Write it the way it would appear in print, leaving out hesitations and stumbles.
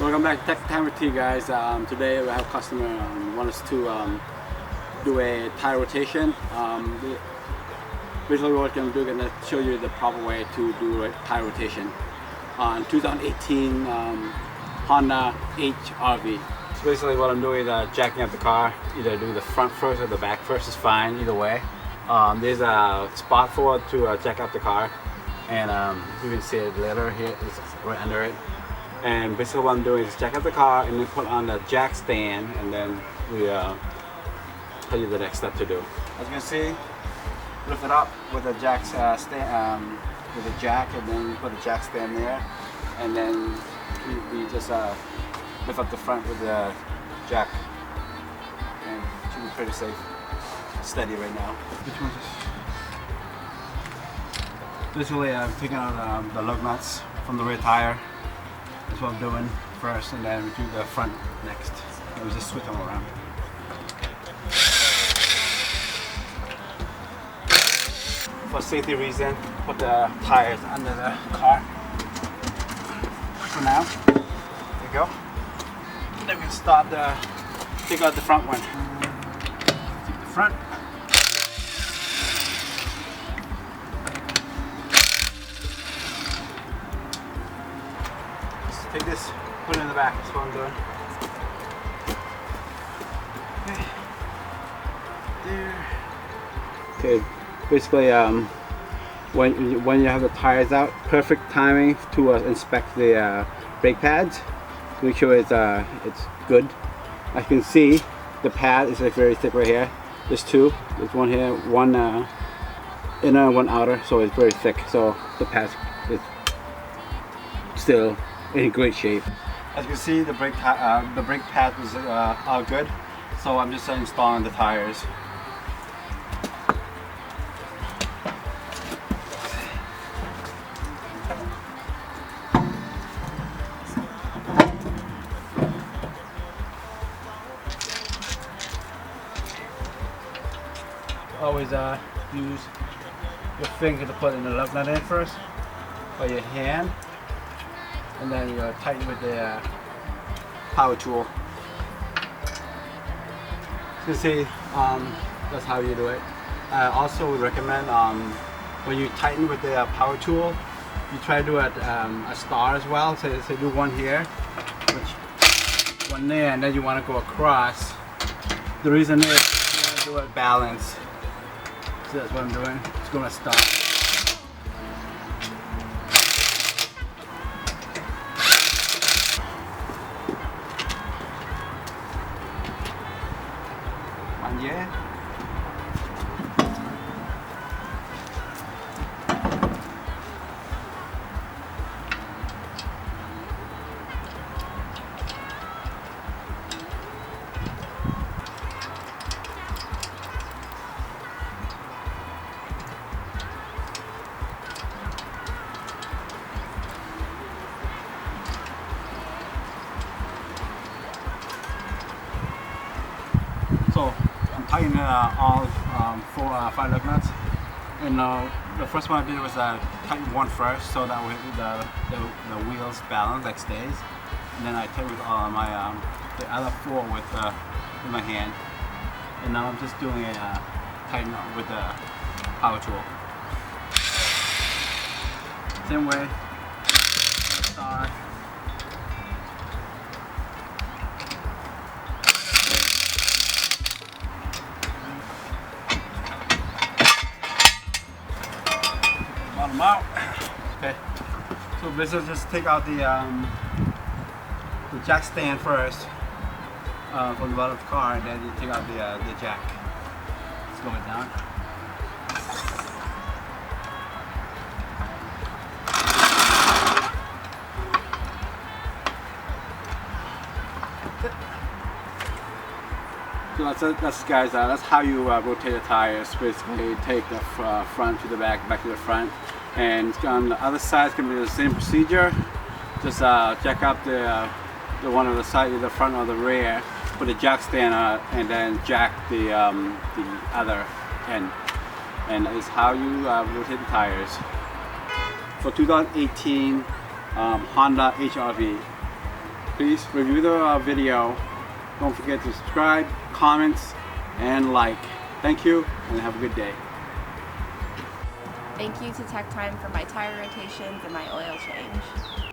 Welcome back to Tech Time with T, guys. Today we have a customer want us to do a tire rotation. Basically what we're going to do, we're going to show you the proper way to do a tire rotation on 2018 Honda HR-V. So basically what I'm doing is jacking up the car. Either do the front first or the back first is fine, either way. There's a spot for it to jack up the car, and you can see it later here, it's right under it. And basically what I'm doing is jack up the car and then put on the jack stand, and then we tell you the next step to do. As you can see, lift it up with the jack stand, with the jack, and then put the jack stand there, and then we just lift up the front with the jack, and it should be pretty safe, steady right now. Which one's this? Basically, I'm taking out the lug nuts from the rear tire. That's what I'm doing first, and then we do the front next. And we just switch them around. For safety reason, put the tires under the car for now. There you go. Then we start take out the front one. Take the front. Take this, put it in the back. That's what I'm doing. Okay. There. Okay. Basically, when you have the tires out, perfect timing to inspect the brake pads. Make sure it's good. As you can see, the pad is like very thick right here. There's two. There's one here, one inner, one outer. So it's very thick. So the pad is still in great shape. As you can see, the brake pad was all good. So I'm just installing the tires. Always use your finger to put in the lug nut in first, or your hand, and then you tighten with the power tool. You can see that's how you do it. I also would recommend when you tighten with the power tool, you try to do a star as well. So do one here, one there, and then you want to go across. The reason is you want to do it balanced. So that's what I'm doing. It's going to stop. One, yeah. So I'm tightening all 5 lug nuts, and the first one I did was tighten one first, so that way the wheels balance, like stays, and then I tighten with my the other 4 with my hand, and now I'm just doing a tighten with the power tool. Same way. Start. Bottom out. Okay. So basically, just take out the jack stand first from the bottom of the car, and then you take out the jack. Let's go it down. So that's guys, that's how you rotate the tires. Basically, you take the front to the back, back to the front, and on the other side it's going to be the same procedure. Just jack up the one on the side, either the front or the rear, put a jack stand on it, and then jack the other end. And is how you rotate the tires. For 2018 Honda HR-V. please review the video. Don't forget to subscribe, comments, and like. Thank you, and have a good day. Thank you to Tech Time for my tire rotations and my oil change.